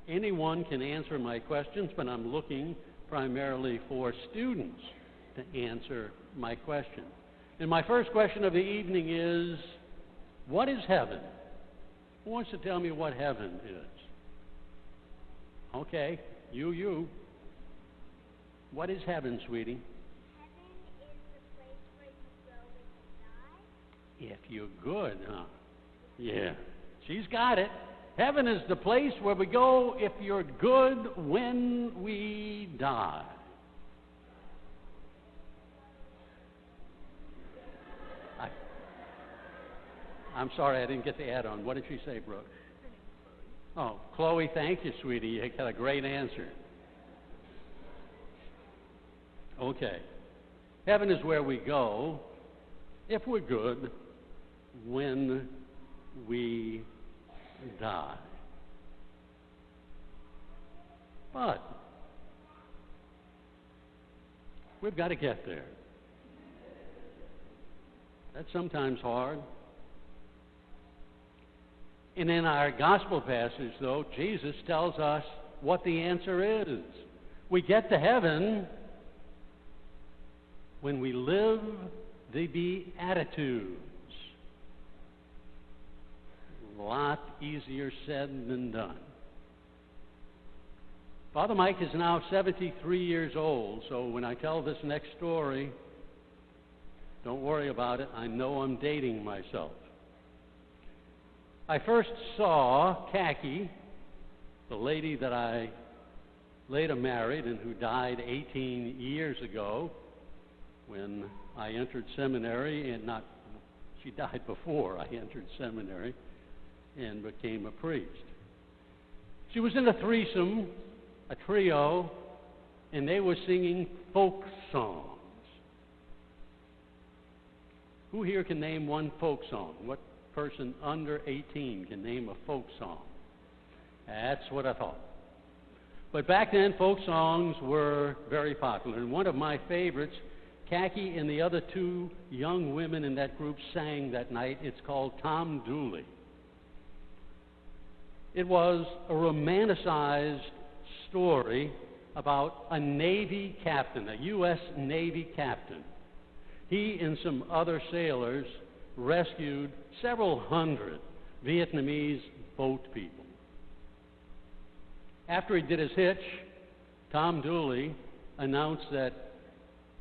Anyone can answer my questions, but I'm looking primarily for students to answer my question. And my first question of the evening is, what is heaven? Who wants to tell me what heaven is? Okay, you. What is heaven, sweetie? Heaven is the place where you go when you die. If you're good, huh? Yeah, she's got it. Heaven is the place where we go if you're good when we die. I'm sorry, I didn't get the add-on. What did she say, Brooke? Oh, Chloe, thank you, sweetie. You got a great answer. Okay. Heaven is where we go if we're good when we die. But we've got to get there. That's sometimes hard. And in our gospel passage, though, Jesus tells us what the answer is. We get to heaven when we live the Beatitudes. A lot easier said than done. Father Mike is now 73 years old, so when I tell this next story, don't worry about it. I know I'm dating myself. I first saw Khaki, the lady that I later married and who died 18 years ago when I entered seminary, and she died before I entered seminary and became a priest. She was in a threesome, a trio, and they were singing folk songs. Who here can name one folk song? What person under 18 can name a folk song? That's what I thought. But back then, folk songs were very popular. And one of my favorites, Khaki and the other two young women in that group sang that night. It's called Tom Dooley. It was a romanticized story about a Navy captain, a U.S. Navy captain. He and some other sailors rescued several hundred Vietnamese boat people. After he did his hitch, Tom Dooley announced that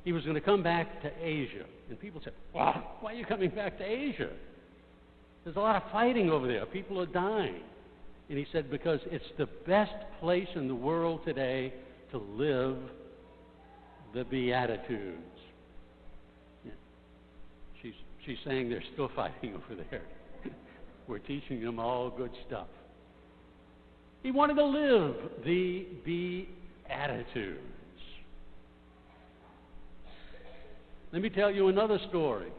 he was going to come back to Asia. And people said, why are you coming back to Asia? There's a lot of fighting over there. People are dying. And he said, because it's the best place in the world today to live the Beatitudes. Yeah. She's saying they're still fighting over there. We're teaching them all good stuff. He wanted to live the Beatitudes. Let me tell you another story.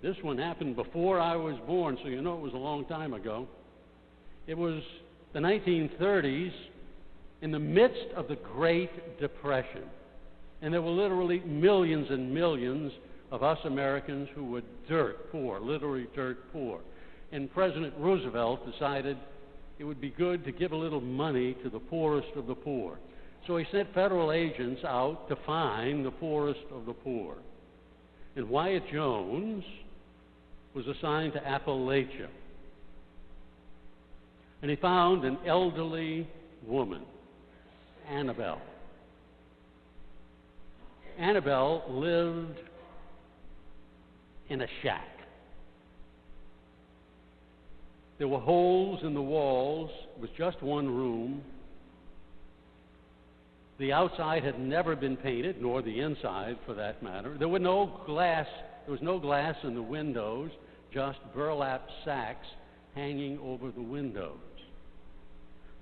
This one happened before I was born, so you know it was a long time ago. It was the 1930s, in the midst of the Great Depression. And there were literally millions and millions of us Americans who were dirt poor, literally dirt poor. And President Roosevelt decided it would be good to give a little money to the poorest of the poor. So he sent federal agents out to find the poorest of the poor. And Wyatt Jones was assigned to Appalachia. And he found an elderly woman, Annabelle. Annabelle lived in a shack. There were holes in the walls. It was just one room. The outside had never been painted, nor the inside, for that matter. There was no glass in the windows, just burlap sacks hanging over the windows.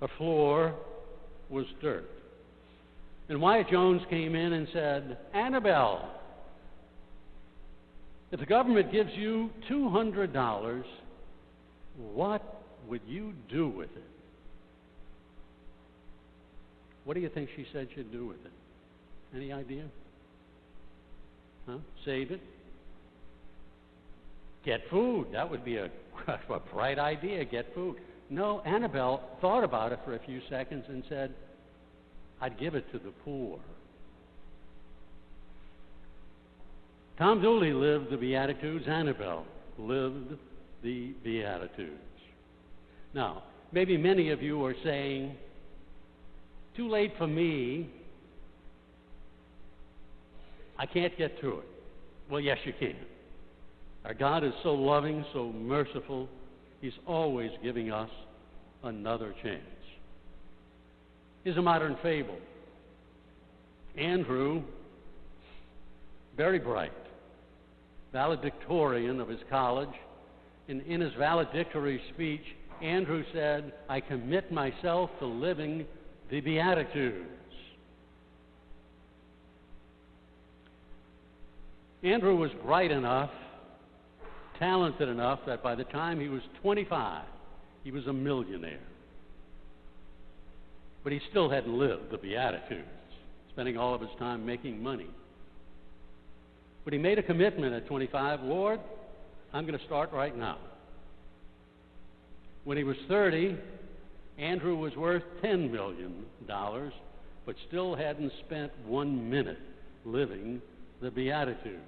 The floor was dirt. And Wyatt Jones came in and said, Annabelle, if the government gives you $200, what would you do with it? What do you think she said she'd do with it? Any idea? Huh? Save it? Get food. That would be a bright idea, get food. No, Annabelle thought about it for a few seconds and said, I'd give it to the poor. Tom Dooley lived the Beatitudes. Annabelle lived the Beatitudes. Now, maybe many of you are saying, too late for me. I can't get through it. Well, yes, you can. Our God is so loving, so merciful. He's always giving us another chance. Here's a modern fable. Andrew, very bright, valedictorian of his college, and in his valedictory speech, Andrew said, I commit myself to living the Beatitudes. Andrew was bright enough, talented enough, that by the time he was 25, he was a millionaire. But he still hadn't lived the Beatitudes, spending all of his time making money. But he made a commitment at 25, Lord, I'm going to start right now. When he was 30, Andrew was worth $10 million, but still hadn't spent 1 minute living the Beatitudes.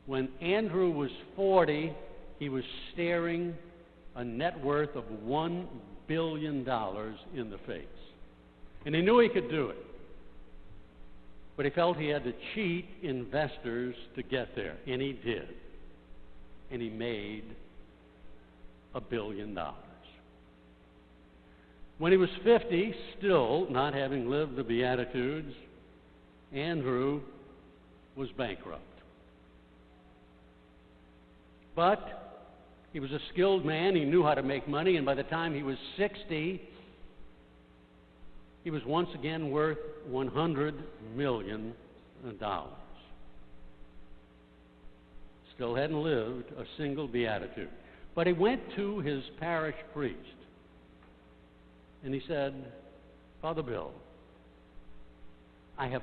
When Andrew was 40, he was staring a net worth of $1 billion in the face. And he knew he could do it. But he felt he had to cheat investors to get there. And he did. And he made $1 billion. When he was 50, still not having lived the Beatitudes, Andrew was bankrupt. But he was a skilled man. He knew how to make money. And by the time he was 60, he was once again worth $100 million. Still hadn't lived a single beatitude. But he went to his parish priest and he said, Father Bill, I have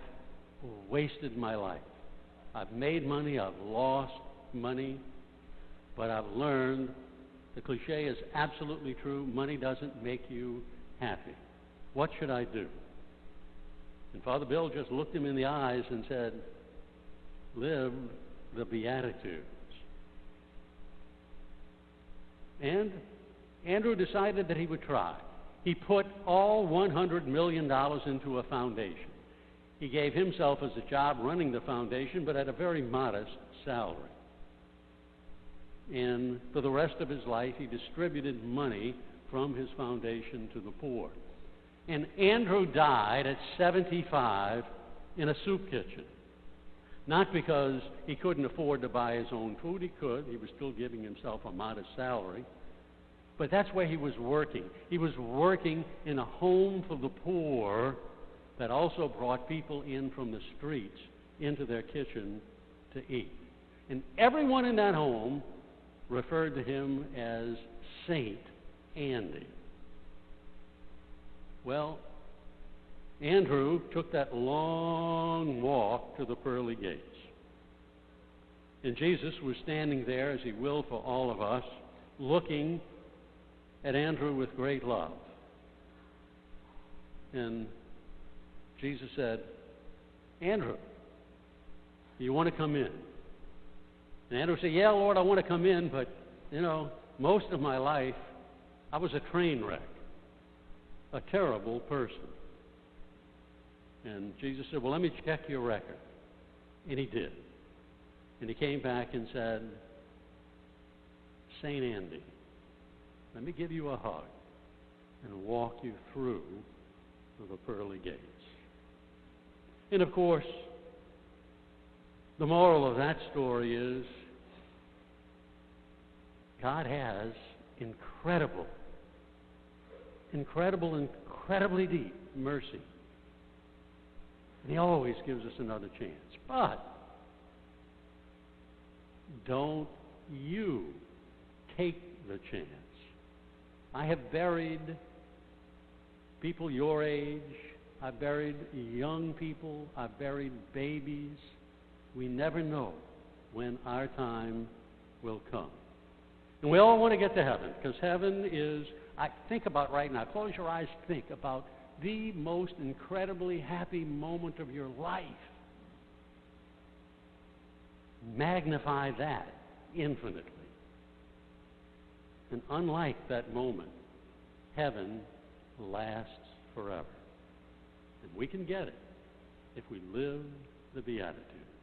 wasted my life. I've made money, I've lost money, but I've learned the cliche is absolutely true. Money doesn't make you happy. What should I do? And Father Bill just looked him in the eyes and said, live the Beatitudes. And Andrew decided that he would try. He put all $100 million into a foundation. He gave himself as a job running the foundation, but at a very modest salary. And for the rest of his life, he distributed money from his foundation to the poor. And Andrew died at 75 in a soup kitchen. Not because he couldn't afford to buy his own food. He could. He was still giving himself a modest salary. But that's where he was working. He was working in a home for the poor that also brought people in from the streets into their kitchen to eat. And everyone in that home referred to him as Saint Andy. Well, Andrew took that long walk to the pearly gates. And Jesus was standing there, as he will for all of us, looking at Andrew with great love. And Jesus said, Andrew, do you want to come in? And Andrew said, yeah, Lord, I want to come in, but, most of my life, I was a train wreck, a terrible person. And Jesus said, well, let me check your record. And he did. And he came back and said, St. Andy, let me give you a hug and walk you through the pearly gates. And of course, the moral of that story is God has incredibly deep mercy. And he always gives us another chance. But don't you take the chance. I have buried people your age. I've buried young people. I've buried babies. We never know when our time will come. And we all want to get to heaven, because heaven is, I think about right now, close your eyes, think about the most incredibly happy moment of your life. Magnify that infinitely. And unlike that moment, heaven lasts forever. And we can get it if we live the Beatitudes.